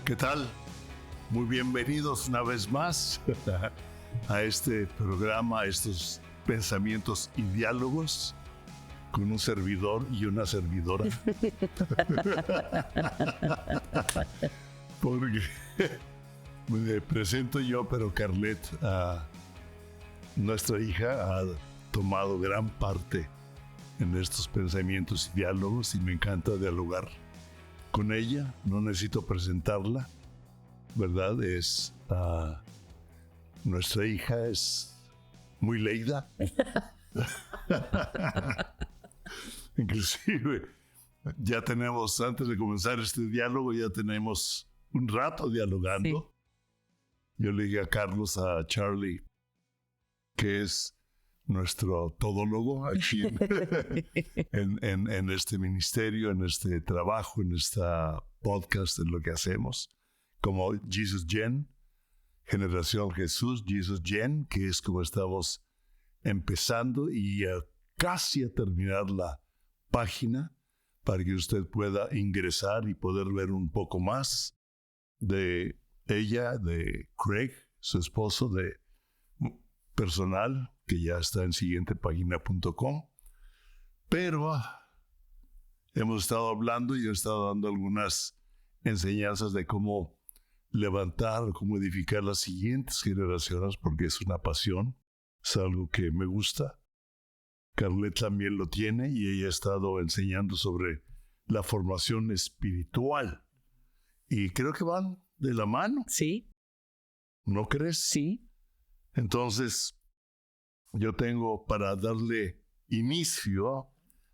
¿Qué tal? Muy bienvenidos una vez más a este programa, a estos pensamientos y diálogos con un servidor y una servidora. Porque me presento yo, pero Carlet, nuestra hija, ha tomado gran parte en estos pensamientos y diálogos y me encanta dialogar con ella. No necesito presentarla, ¿verdad? Nuestra hija es muy leída. Inclusive, ya tenemos, antes de comenzar este diálogo, ya tenemos un rato dialogando. Sí. Yo le dije a Carlos, a Charlie, que es nuestro todólogo aquí en este ministerio, en este trabajo, en esta podcast, en lo que hacemos, como Jesus Gen, Generación Jesús, Jesus Gen, que es como estamos empezando y casi a terminar la página para que usted pueda ingresar y poder ver un poco más de ella, de Craig, su esposo, de personal, que ya está en siguientepagina.com. Pero hemos estado hablando y he estado dando algunas enseñanzas de cómo levantar, cómo edificar las siguientes generaciones, porque es una pasión, es algo que me gusta. Carlet también lo tiene y ella ha estado enseñando sobre la formación espiritual. Y creo que van de la mano. Sí. ¿No crees? Sí. Entonces, yo tengo para darle inicio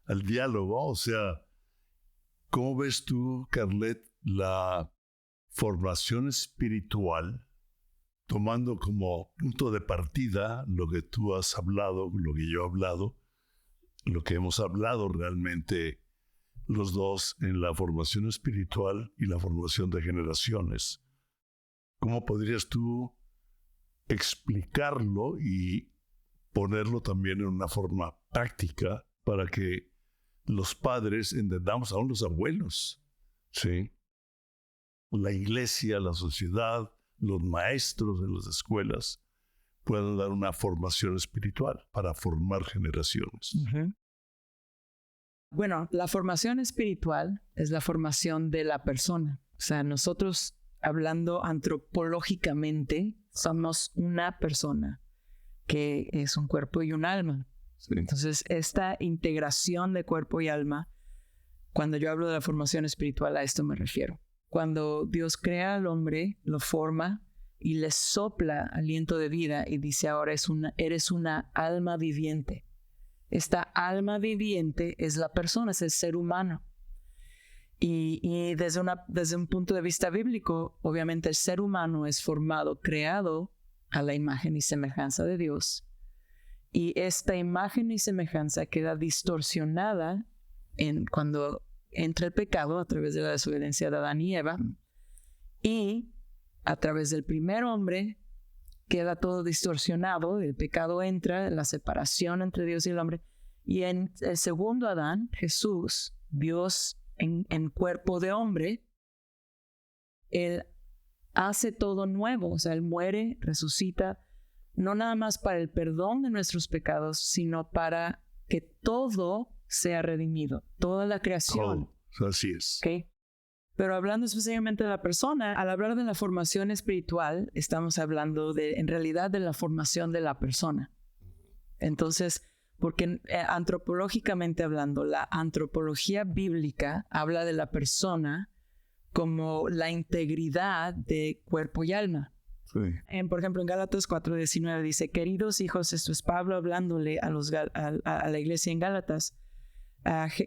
al diálogo, o sea, ¿cómo ves tú, Carlet, la formación espiritual, tomando como punto de partida lo que tú has hablado, lo que yo he hablado, lo que hemos hablado realmente los dos en la formación espiritual y la formación de generaciones? ¿Cómo podrías tú explicarlo y ponerlo también en una forma práctica para que los padres entendamos, aún los abuelos, ¿sí? La iglesia, la sociedad, los maestros de las escuelas puedan dar una formación espiritual para formar generaciones? Uh-huh. Bueno, la formación espiritual es la formación de la persona. O sea, nosotros, hablando antropológicamente, somos una persona que es un cuerpo y un alma. Sí. Entonces, esta integración de cuerpo y alma, cuando yo hablo de la formación espiritual, a esto me refiero. Cuando Dios crea al hombre, lo forma y le sopla aliento de vida y dice, ahora eres una alma viviente. Esta alma viviente es la persona, es el ser humano. Y desde un punto de vista bíblico, obviamente el ser humano es formado, creado a la imagen y semejanza de Dios. Y esta imagen y semejanza queda distorsionada cuando entra el pecado a través de la desobediencia de Adán y Eva. Y a través del primer hombre queda todo distorsionado, el pecado entra, la separación entre Dios y el hombre. Y en el segundo Adán, Jesús, Dios en cuerpo de hombre, Él hace todo nuevo. O sea, Él muere, resucita, no nada más para el perdón de nuestros pecados, sino para que todo sea redimido, toda la creación. Oh, así es. ¿Okay? Pero hablando específicamente de la persona, al hablar de la formación espiritual, estamos hablando en realidad de la formación de la persona. Entonces, porque antropológicamente hablando, la antropología bíblica habla de la persona como la integridad de cuerpo y alma. Sí. Por ejemplo, en Gálatas 4:19 dice, queridos hijos, esto es Pablo hablándole a la iglesia en Gálatas,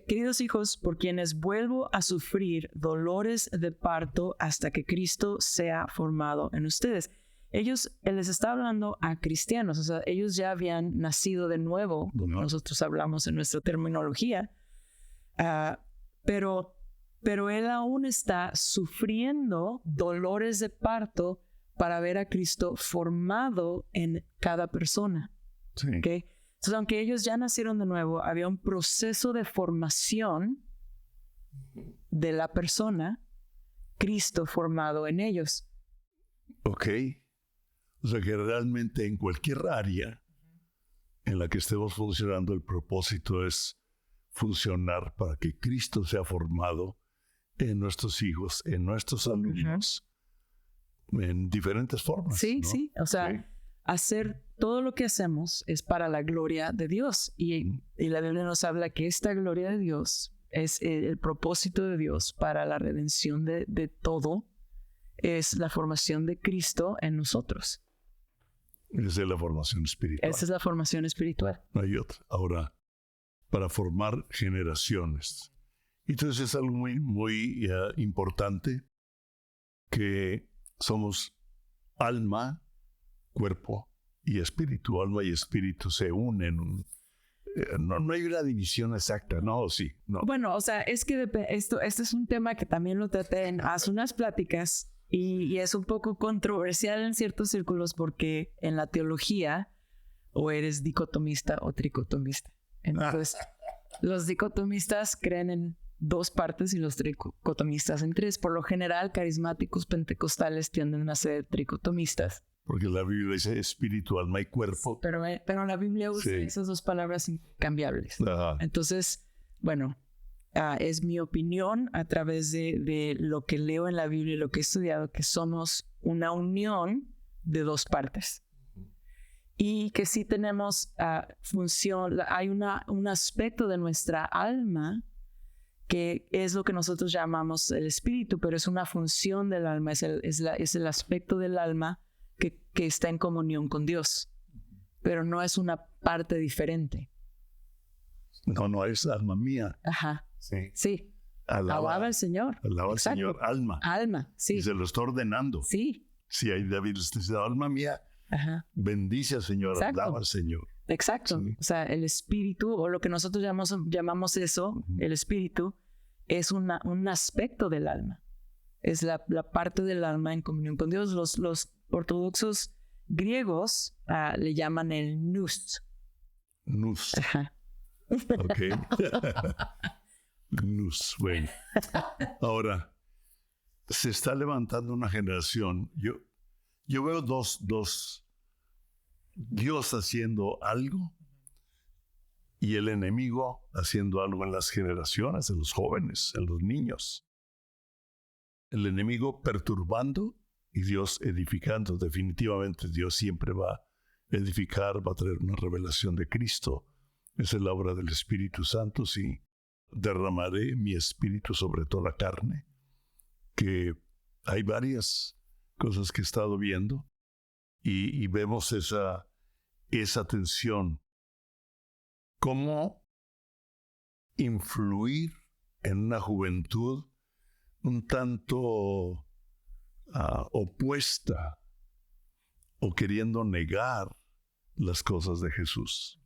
queridos hijos, por quienes vuelvo a sufrir dolores de parto hasta que Cristo sea formado en ustedes. Él les está hablando a cristianos, o sea, ellos ya habían nacido de nuevo, como nosotros hablamos en nuestra terminología, pero él aún está sufriendo dolores de parto para ver a Cristo formado en cada persona. Sí. ¿Okay? Entonces, aunque ellos ya nacieron de nuevo, había un proceso de formación de la persona, Cristo formado en ellos. Ok. O sea que realmente en cualquier área en la que estemos funcionando, el propósito es funcionar para que Cristo sea formado en nuestros hijos, en nuestros alumnos, en diferentes formas. Sí, ¿no? sí. O sea, hacer todo lo que hacemos es para la gloria de Dios. Y la Biblia nos habla que esta gloria de Dios es el propósito de Dios para la redención de todo, es la formación de Cristo en nosotros. Esa es la formación espiritual. Esa es la formación espiritual. No hay otra. Ahora, para formar generaciones. Entonces es algo muy, muy importante que somos alma, cuerpo y espíritu. Alma y espíritu se unen. No hay una división exacta, ¿no? Sí, no. Bueno, o sea, es que esto es un tema que también lo traté en hace unas pláticas y es un poco controversial en ciertos círculos porque en la teología o eres dicotomista o tricotomista. Entonces, los dicotomistas creen en 2 partes y los tricotomistas en 3. Por lo general, carismáticos pentecostales tienden a ser tricotomistas. Porque la Biblia dice espíritu, alma y cuerpo. Pero la Biblia usa esas 2 palabras incambiables. Ajá. Entonces, bueno, es mi opinión a través de lo que leo en la Biblia y lo que he estudiado, que somos una unión de 2 partes. Y que sí tenemos función, hay un aspecto de nuestra alma que es lo que nosotros llamamos el espíritu, pero es una función del alma, es el aspecto del alma que está en comunión con Dios, pero no es una parte diferente. No, es alma mía. Ajá. Sí. Alaba al Señor. Alaba al Señor, alma. Alma, sí. Y se lo está ordenando. Sí. Sí, ahí David está diciendo, alma mía, ajá, bendice al Señor, exacto, alaba al Señor. Exacto. Sí. O sea, el espíritu, o lo que nosotros llamamos eso, el espíritu, es un aspecto del alma. Es la parte del alma en comunión con Dios. Los ortodoxos griegos le llaman el nous. Nous. Ajá. Ok. Nous, bueno. Ahora, se está levantando una generación. Yo veo dos. Dios haciendo algo y el enemigo haciendo algo en las generaciones, en los jóvenes, en los niños. El enemigo perturbando y Dios edificando. Definitivamente Dios siempre va a edificar, va a traer una revelación de Cristo. Esa es la obra del Espíritu Santo. Sí, derramaré mi espíritu sobre toda la carne. Que hay varias cosas que he estado viendo y vemos esa tensión. ¿Cómo influir en una juventud un tanto opuesta o queriendo negar las cosas de Jesús?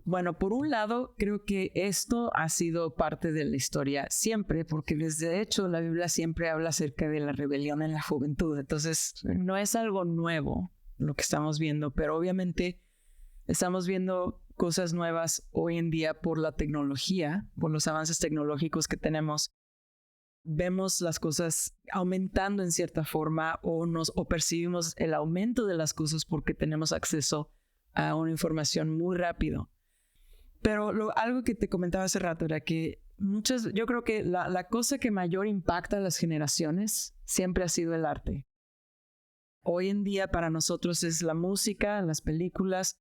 Bueno, por un lado, creo que esto ha sido parte de la historia siempre, porque desde hecho la Biblia siempre habla acerca de la rebelión en la juventud. Entonces, no es algo nuevo lo que estamos viendo, pero obviamente estamos viendo cosas nuevas hoy en día por la tecnología, por los avances tecnológicos que tenemos. Vemos las cosas aumentando en cierta forma o percibimos el aumento de las cosas porque tenemos acceso a una información muy rápido. Pero algo que te comentaba hace rato era que yo creo que la cosa que mayor impacta a las generaciones siempre ha sido el arte. Hoy en día para nosotros es la música, las películas.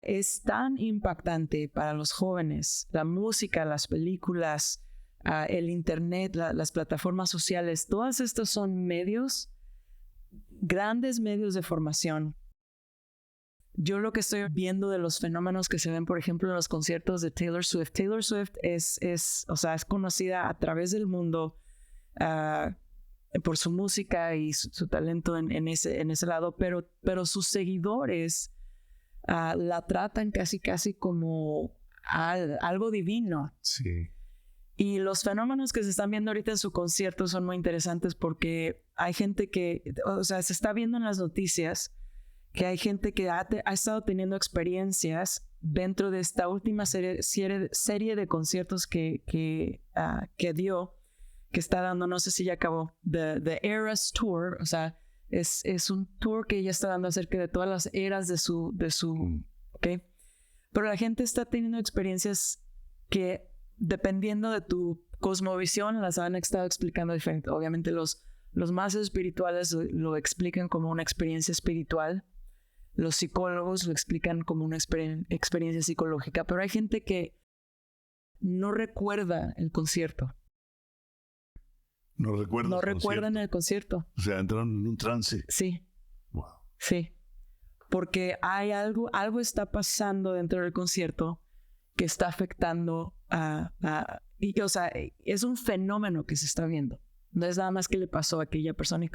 Es tan impactante para los jóvenes, la música, las películas, el internet, las plataformas sociales. Todas estas son grandes medios de formación. Yo lo que estoy viendo de los fenómenos que se ven, por ejemplo, en los conciertos de Taylor Swift. Taylor Swift es conocida a través del mundo por su música y su talento en ese lado, pero sus seguidores la tratan casi como algo divino. Sí. Y los fenómenos que se están viendo ahorita en su concierto son muy interesantes porque hay gente que, o sea, se está viendo en las noticias que hay gente que ha estado teniendo experiencias dentro de esta última serie de conciertos que dio, que está dando, no sé si ya acabó, The Eras Tour, o sea, es un tour que ella está dando acerca de todas las eras de su ¿ok? Pero la gente está teniendo experiencias que, dependiendo de tu cosmovisión, las han estado explicando diferente. Obviamente los más espirituales lo explican como una experiencia espiritual. Los psicólogos lo explican como una experiencia psicológica. Pero hay gente que no recuerda el concierto. No recuerdan el concierto. O sea, entraron en un trance. Sí. Wow. Sí. Porque hay algo está pasando dentro del concierto que está afectando o sea, es un fenómeno que se está viendo. No es nada más que le pasó a aquella persona,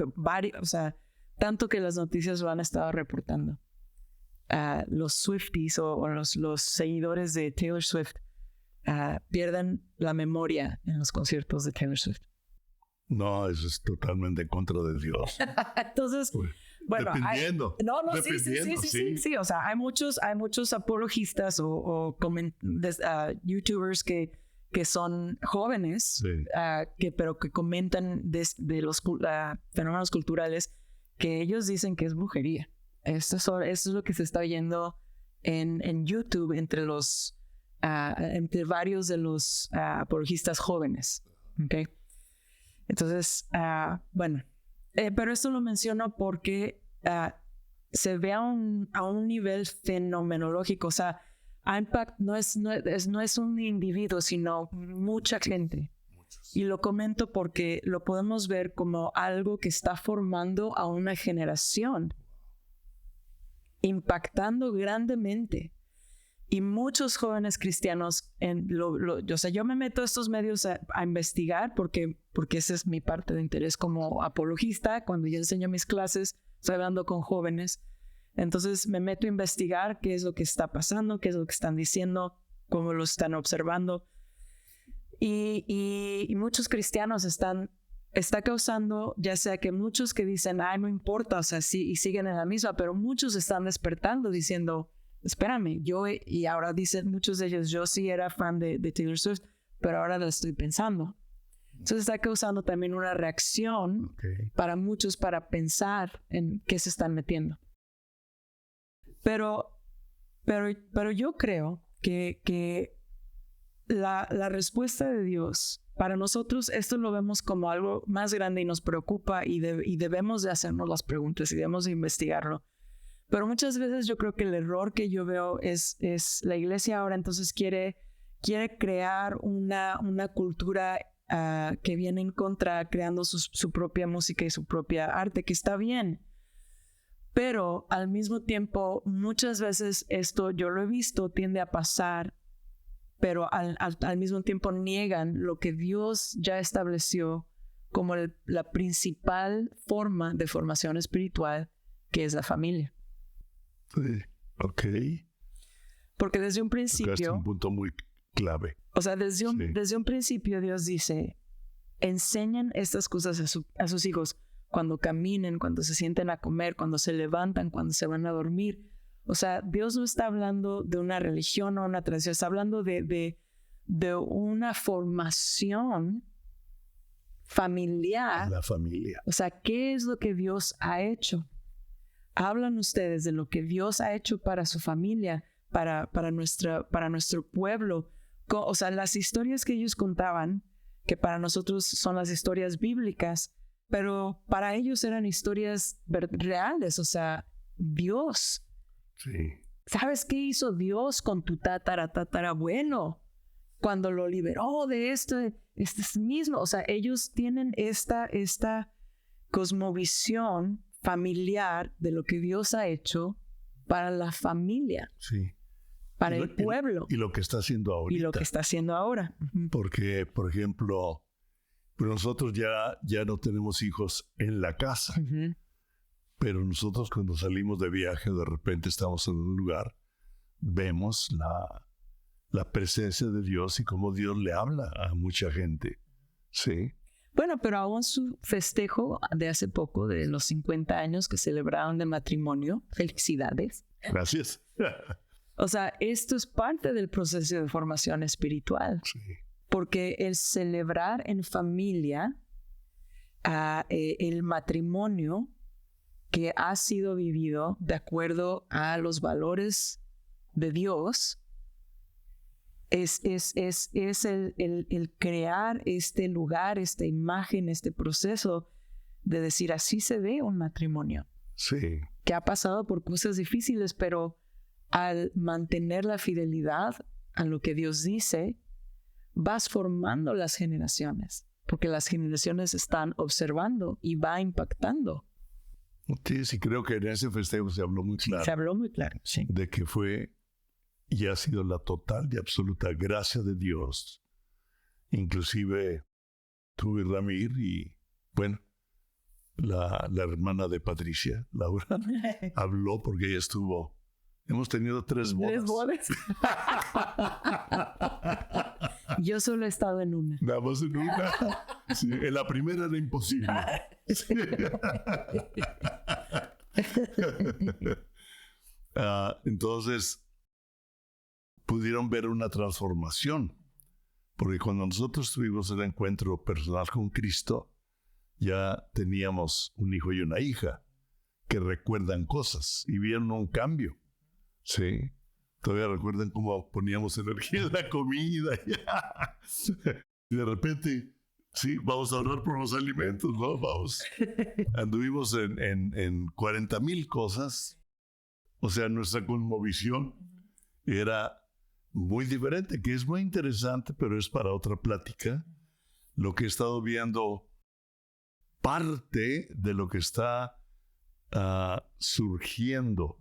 o sea, tanto que las noticias lo han estado reportando. Los Swifties o los seguidores de Taylor Swift pierden la memoria en los conciertos de Taylor Swift. No, eso es totalmente en contra de Dios. Entonces, bueno, dependiendo. Sí. O sea, hay muchos apologistas o YouTubers que son jóvenes, pero que comentan de los fenómenos culturales que ellos dicen que es brujería. Eso es lo que se está oyendo en YouTube entre varios de los apologistas jóvenes. ¿Okay? Entonces, bueno, pero esto lo menciono porque se ve a un nivel fenomenológico. O sea, Impact no es un individuo, sino mucha gente. Y lo comento porque lo podemos ver como algo que está formando a una generación, impactando grandemente. Y muchos jóvenes cristianos, o sea, yo me meto a estos medios a investigar porque esa es mi parte de interés como apologista. Cuando yo enseño mis clases, estoy hablando con jóvenes. Entonces me meto a investigar qué es lo que está pasando, qué es lo que están diciendo, cómo lo están observando. Y muchos cristianos está causando, ya sea que muchos que dicen, no importa, o sea, sí, y siguen en la misma, pero muchos están despertando diciendo, espérame, y ahora dicen muchos de ellos, yo sí era fan de Taylor Swift, pero ahora lo estoy pensando. Entonces está causando también una reacción para muchos para pensar en qué se están metiendo. Pero yo creo que la respuesta de Dios, para nosotros esto lo vemos como algo más grande y nos preocupa y debemos de hacernos las preguntas y debemos de investigarlo. Pero muchas veces yo creo que el error que yo veo es la iglesia ahora entonces quiere crear una cultura que viene en contra, creando su propia música y su propia arte, que está bien. Pero al mismo tiempo, muchas veces esto, yo lo he visto, tiende a pasar, pero al mismo tiempo niegan lo que Dios ya estableció como la principal forma de formación espiritual, que es la familia. Sí, ok. Porque desde un principio... Es un punto muy clave. O sea, desde un principio Dios dice, enseñan estas cosas a sus hijos cuando caminen, cuando se sienten a comer, cuando se levantan, cuando se van a dormir. O sea, Dios no está hablando de una religión o una tradición, está hablando de una formación familiar. La familia. O sea, ¿qué es lo que Dios ha hecho? Hablan ustedes de lo que Dios ha hecho para su familia, para nuestro pueblo. O sea, las historias que ellos contaban, que para nosotros son las historias bíblicas, pero para ellos eran historias reales. O sea, Dios. Sí. ¿Sabes qué hizo Dios con tu tatarabuelo cuando lo liberó de este mismo? O sea, ellos tienen esta cosmovisión familiar de lo que Dios ha hecho para la familia. Sí. Para el pueblo. Y lo que está haciendo ahorita. Y lo que está haciendo ahora. Porque, por ejemplo, nosotros ya no tenemos hijos en la casa. Uh-huh. Pero nosotros cuando salimos de viaje, de repente estamos en un lugar, vemos la presencia de Dios y cómo Dios le habla a mucha gente. Sí. Bueno, pero aún su festejo de hace poco, de los 50 años que celebraron de matrimonio, felicidades. Gracias. O sea, esto es parte del proceso de formación espiritual. Sí. Porque el celebrar en familia el matrimonio que ha sido vivido de acuerdo a los valores de Dios es el crear este lugar, esta imagen, este proceso de decir así se ve un matrimonio. Sí. Que ha pasado por cosas difíciles, pero al mantener la fidelidad a lo que Dios dice, vas formando las generaciones, porque las generaciones están observando y va impactando. Sí, sí, creo que en ese festejo se habló muy claro. Se habló muy claro, sí. De que fue y ha sido la total y absoluta gracia de Dios. Inclusive tuve Ramir y, bueno, la hermana de Patricia, Laura, habló porque ella estuvo. Hemos tenido 3 bodas. 3 bodas. Yo solo he estado en una. Nada más en una. Sí, en la primera era imposible. Entonces, pudieron ver una transformación. Porque cuando nosotros tuvimos el encuentro personal con Cristo, ya teníamos un hijo y una hija que recuerdan cosas y vieron un cambio. Sí. Todavía recuerdan cómo poníamos energía en la comida. Y de repente, sí, vamos a orar por los alimentos, ¿no? Vamos. Anduvimos en 40,000 cosas. O sea, nuestra cosmovisión era muy diferente, que es muy interesante, pero es para otra plática. Lo que he estado viendo, parte de lo que está surgiendo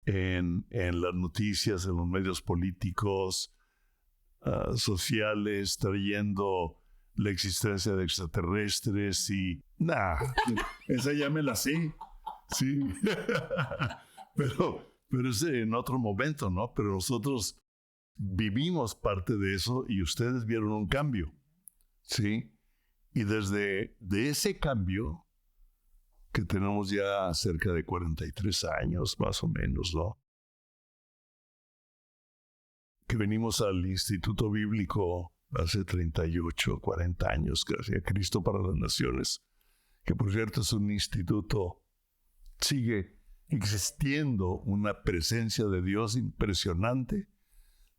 en las noticias, en los medios políticos, sociales, trayendo la existencia de extraterrestres y... esa ya me la sé, sí. pero es en otro momento, ¿no? Pero nosotros vivimos parte de eso y ustedes vieron un cambio, ¿sí? Y desde ese cambio, que tenemos ya cerca de 43 años, más o menos, ¿no? Que venimos al Instituto Bíblico hace 38, 40 años, gracias a Cristo para las Naciones, que por cierto es un instituto, sigue existiendo una presencia de Dios impresionante.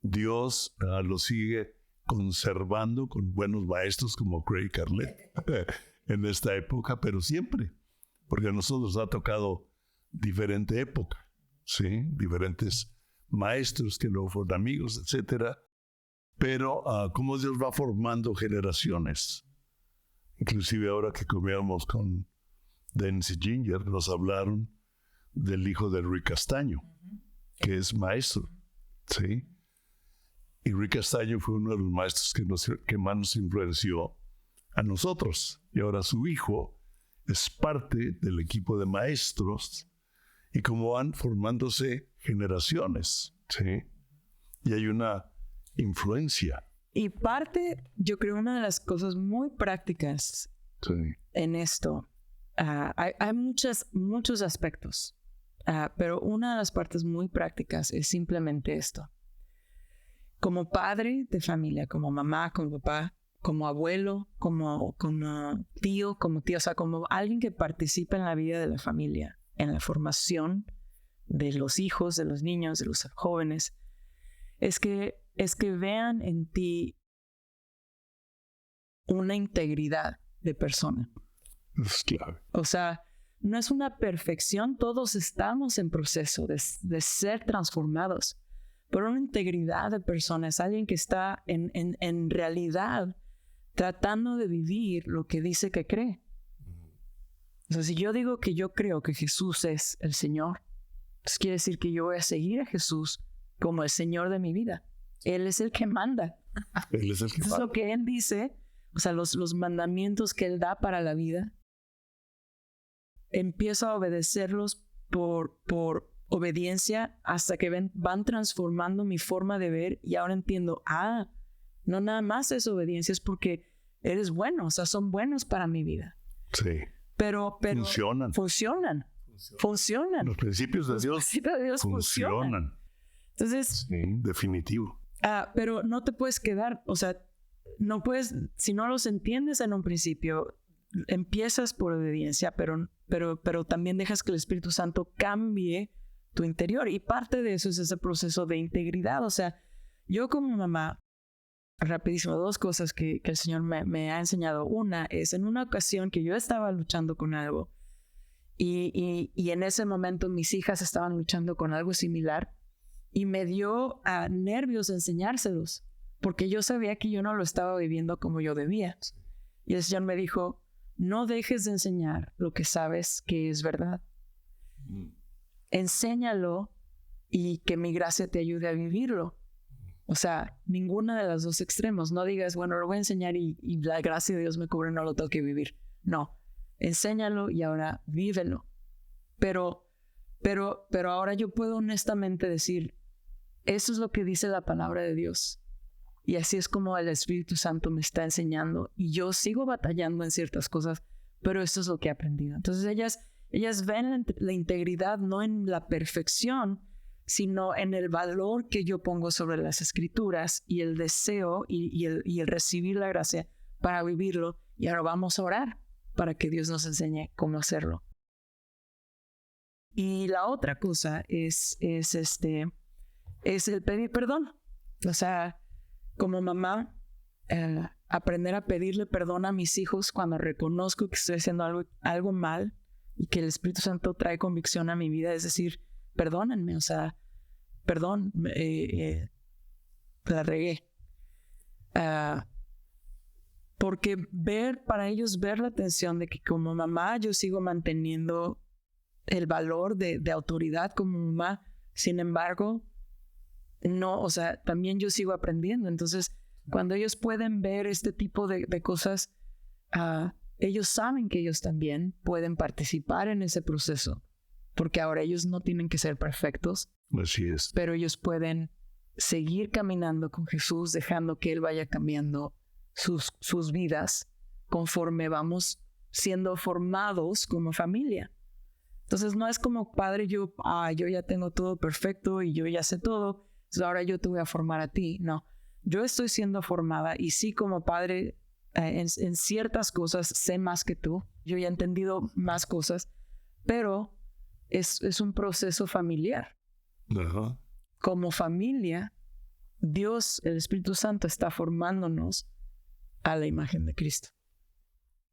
Dios lo sigue conservando con buenos maestros como Craig Carlett en esta época, pero siempre. Porque a nosotros ha tocado diferente época, ¿sí? Diferentes maestros que luego fueron amigos, etc. Pero cómo Dios va formando generaciones. Inclusive ahora que comíamos con Dennis y Ginger, nos hablaron del hijo de Rick Castaño, que es maestro, ¿sí? Y Rick Castaño fue uno de los maestros que más nos influenció a nosotros. Y ahora su hijo es parte del equipo de maestros y cómo van formándose generaciones, ¿sí? Y hay una influencia. Y parte, yo creo, una de las cosas muy prácticas en esto, hay muchos aspectos, pero una de las partes muy prácticas es simplemente esto. Como padre de familia, como mamá, como papá, como abuelo, como tío, o sea, como alguien que participa en la vida de la familia, en la formación de los hijos, de los niños, de los jóvenes, es que vean en ti una integridad de persona. Es clave. O sea, no es una perfección, todos estamos en proceso de ser transformados, pero una integridad de persona es alguien que está en realidad tratando de vivir lo que dice que cree. O sea, si yo digo que yo creo que Jesús es el Señor, pues quiere decir que yo voy a seguir a Jesús como el Señor de mi vida. Él es el que manda. Él es el que manda. Es lo que Él dice, o sea, los mandamientos que Él da para la vida. Empiezo a obedecerlos por obediencia hasta que van transformando mi forma de ver y ahora entiendo, no nada más es obediencia, es porque eres bueno, o sea, son buenos para mi vida. Sí. Pero funcionan. Los principios de Dios funcionan. Entonces, sí, definitivo. Pero no te puedes quedar, o sea, no puedes, si no los entiendes en un principio, empiezas por obediencia, pero también dejas que el Espíritu Santo cambie tu interior. Y parte de eso es ese proceso de integridad. O sea, yo como mamá, rapidísimo, 2 cosas que el Señor me ha enseñado. Una es en una ocasión que yo estaba luchando con algo y en ese momento mis hijas estaban luchando con algo similar y me dio nervios enseñárselos porque yo sabía que yo no lo estaba viviendo como yo debía. Y el Señor me dijo, no dejes de enseñar lo que sabes que es verdad. Enséñalo y que mi gracia te ayude a vivirlo. O sea, ninguna de las 2 extremos. No digas, bueno, lo voy a enseñar y la gracia de Dios me cubre, no lo tengo que vivir. No, enséñalo y ahora vívelo. Pero ahora yo puedo honestamente decir, eso es lo que dice la palabra de Dios. Y así es como el Espíritu Santo me está enseñando. Y yo sigo batallando en ciertas cosas, pero esto es lo que he aprendido. Entonces ellas ven la integridad no en la perfección, sino en el valor que yo pongo sobre las Escrituras y el deseo y el recibir la gracia para vivirlo. Y ahora vamos a orar para que Dios nos enseñe cómo hacerlo. Y la otra cosa es el pedir perdón. O sea, como mamá, aprender a pedirle perdón a mis hijos cuando reconozco que estoy haciendo algo mal y que el Espíritu Santo trae convicción a mi vida, es decir, perdónenme, o sea, perdón, la regué. Porque para ellos ver la atención de que como mamá yo sigo manteniendo el valor de autoridad como mamá, sin embargo, no, o sea, también yo sigo aprendiendo. Entonces, cuando ellos pueden ver este tipo de cosas, ellos saben que ellos también pueden participar en ese proceso, porque ahora ellos no tienen que ser perfectos. Así es. Pero ellos pueden seguir caminando con Jesús, dejando que Él vaya cambiando sus vidas conforme vamos siendo formados como familia. Entonces no es como padre, yo ya tengo todo perfecto y yo ya sé todo, entonces ahora yo te voy a formar a ti. No, yo estoy siendo formada y sí como padre en ciertas cosas sé más que tú, yo ya he entendido más cosas, pero es un proceso familiar. Uh-huh. Como familia, Dios, el Espíritu Santo está formándonos a la imagen de Cristo.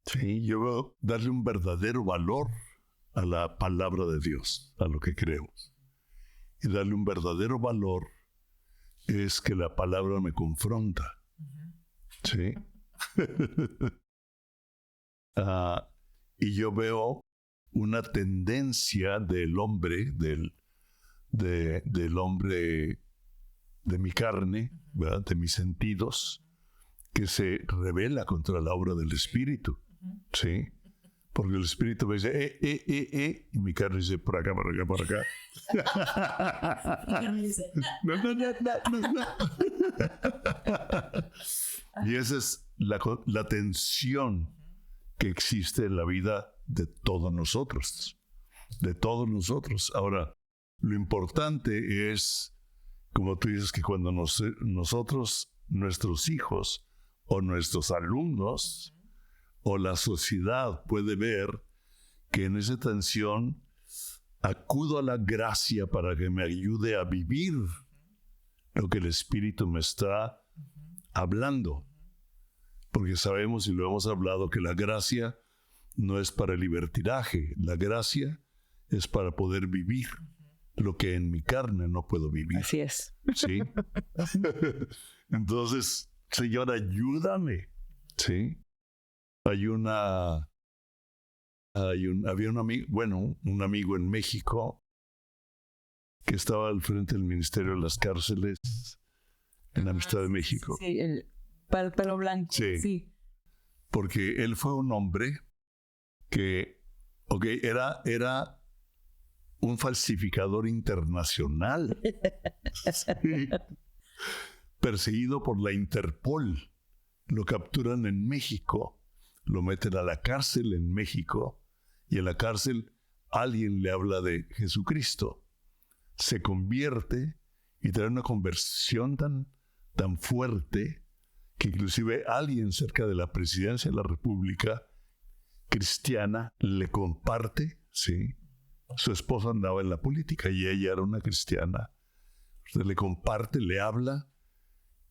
Sí, yo veo darle un verdadero valor a la palabra de Dios, a lo que creemos. Y darle un verdadero valor es que la palabra me confronta. Uh-huh. ¿Sí? Y yo veo una tendencia del hombre, del hombre de mi carne, ¿verdad? De mis sentidos, que se rebela contra la obra del Espíritu. ¿Sí? Porque el Espíritu me dice, y mi carne dice, por acá, por acá, por acá. No. Y esa es la tensión que existe en la vida de todos nosotros. De todos nosotros. Ahora, lo importante es, como tú dices, que cuando nosotros, nuestros hijos o nuestros alumnos, o la sociedad puede ver que en esa tensión acudo a la gracia para que me ayude a vivir lo que el Espíritu me está hablando. Porque sabemos, y lo hemos hablado, que la gracia no es para el libertinaje. La gracia es para poder vivir lo que en mi carne no puedo vivir. Así es. ¿Sí? Entonces, Señor, ayúdame. ¿Sí? Había un amigo en México que estaba al frente del Ministerio de las Cárceles en la Amistad de México. Sí, el pelo blanco. Sí. Porque él fue un hombre que, era un falsificador internacional, sí, perseguido por la Interpol. Lo capturan en México, lo meten a la cárcel en México, y en la cárcel alguien le habla de Jesucristo. Se convierte y trae una conversión tan fuerte que inclusive alguien cerca de la presidencia de la República cristiana le comparte, ¿sí? Su esposa andaba en la política y ella era una cristiana. Usted le comparte, le habla,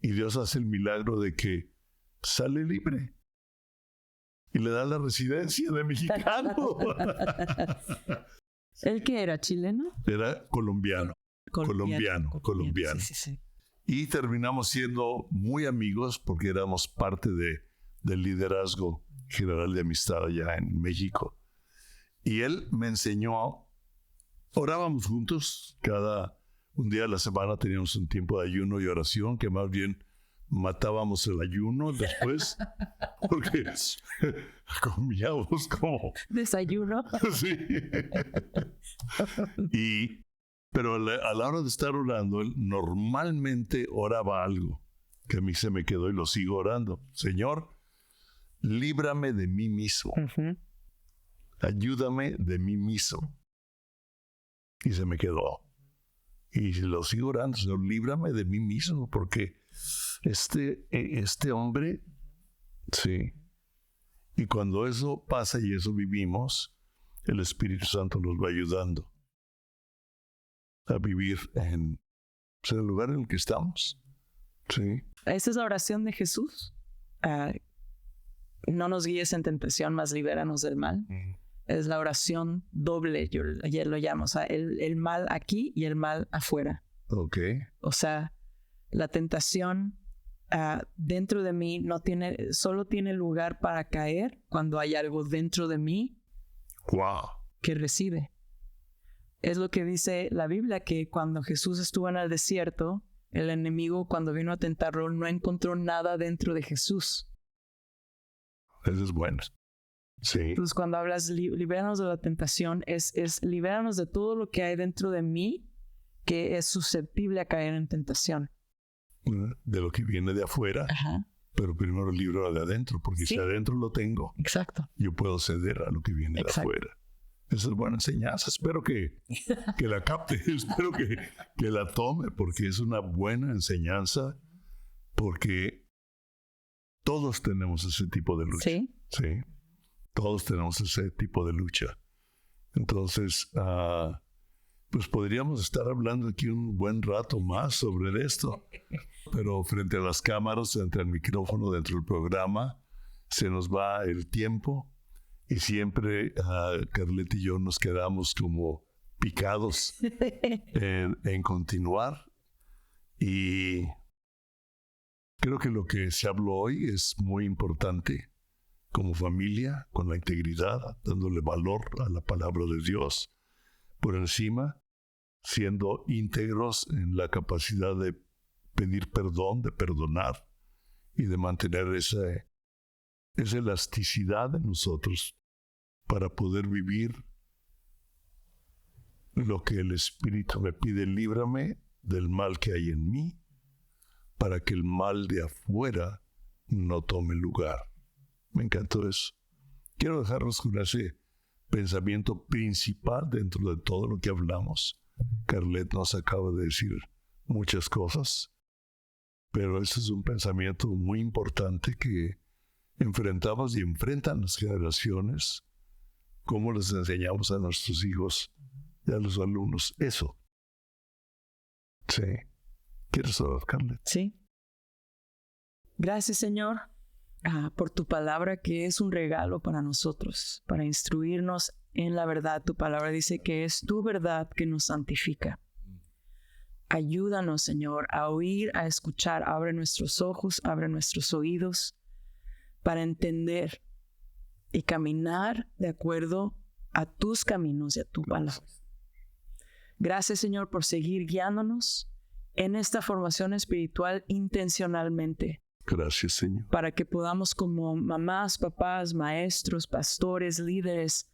y Dios hace el milagro de que sale libre y le da la residencia de mexicano. ¿Él qué era? ¿Chileno? Era colombiano. Colombiano. Sí. Y terminamos siendo muy amigos porque éramos parte del liderazgo general de amistad allá en México. Y él me enseñó, orábamos juntos, un día a la semana teníamos un tiempo de ayuno y oración, que más bien matábamos el ayuno después, porque comíamos como... ¿Desayuno? Sí. Pero a la hora de estar orando, él normalmente oraba algo que a mí se me quedó y lo sigo orando. Señor, líbrame de mí mismo. Uh-huh. Ayúdame de mí mismo. Y se me quedó. Y lo sigo orando, Señor, líbrame de mí mismo, porque este hombre, sí. Y cuando eso pasa y eso vivimos, el Espíritu Santo nos va ayudando a vivir en el lugar en el que estamos. Sí. Esa es la oración de Jesús. No nos guíes en tentación, mas libéranos del mal. Es la oración doble, yo ayer lo llamo. O sea, el mal aquí y el mal afuera. Ok. O sea, la tentación dentro de mí solo tiene lugar para caer cuando hay algo dentro de mí que recibe. Es lo que dice la Biblia, que cuando Jesús estuvo en el desierto, el enemigo, cuando vino a tentarlo, no encontró nada dentro de Jesús. Eso es bueno. Sí. Entonces, cuando hablas libéranos de la tentación, es libéranos de todo lo que hay dentro de mí que es susceptible a caer en tentación. De lo que viene de afuera. Ajá. Pero primero libro de adentro, porque si adentro lo tengo, exacto, yo puedo ceder a lo que viene de afuera. Esa es buena enseñanza. Espero que la capte, espero que la tome, porque es una buena enseñanza, porque todos tenemos ese tipo de lucha. Sí. Todos tenemos ese tipo de lucha. Entonces, pues podríamos estar hablando aquí un buen rato más sobre esto, pero frente a las cámaras, frente al micrófono, dentro del programa, se nos va el tiempo. Y siempre Carlet y yo nos quedamos como picados en continuar. Y creo que lo que se habló hoy es muy importante como familia, con la integridad, dándole valor a la palabra de Dios. Por encima, siendo íntegros en la capacidad de pedir perdón, de perdonar y de mantener esa elasticidad en nosotros para poder vivir lo que el Espíritu me pide. Líbrame del mal que hay en mí, para que el mal de afuera no tome lugar. Me encantó eso. Quiero dejarlos con ese pensamiento principal dentro de todo lo que hablamos. Carlet nos acaba de decir muchas cosas, pero ese es un pensamiento muy importante que enfrentamos y enfrentan las generaciones. ¿Cómo les enseñamos a nuestros hijos y a los alumnos eso? Sí. ¿Quieres hablar, Carlet? Sí. Gracias, Señor, por tu palabra, que es un regalo para nosotros, para instruirnos en la verdad. Tu palabra dice que es tu verdad que nos santifica. Ayúdanos, Señor, a oír, a escuchar. Abre nuestros ojos, abre nuestros oídos para entender y caminar de acuerdo a tus caminos y a tu palabra. Gracias, Señor, por seguir guiándonos en esta formación espiritual intencionalmente. Gracias, Señor. Para que podamos, como mamás, papás, maestros, pastores, líderes,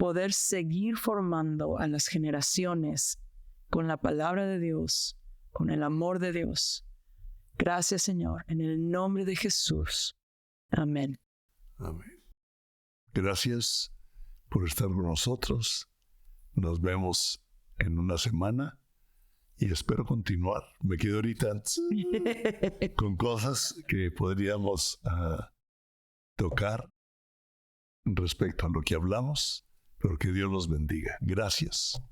poder seguir formando a las generaciones con la palabra de Dios, con el amor de Dios. Gracias, Señor, en el nombre de Jesús. Amén. Amén. Gracias por estar con nosotros. Nos vemos en una semana y espero continuar. Me quedo ahorita con cosas que podríamos tocar respecto a lo que hablamos, pero que Dios los bendiga. Gracias.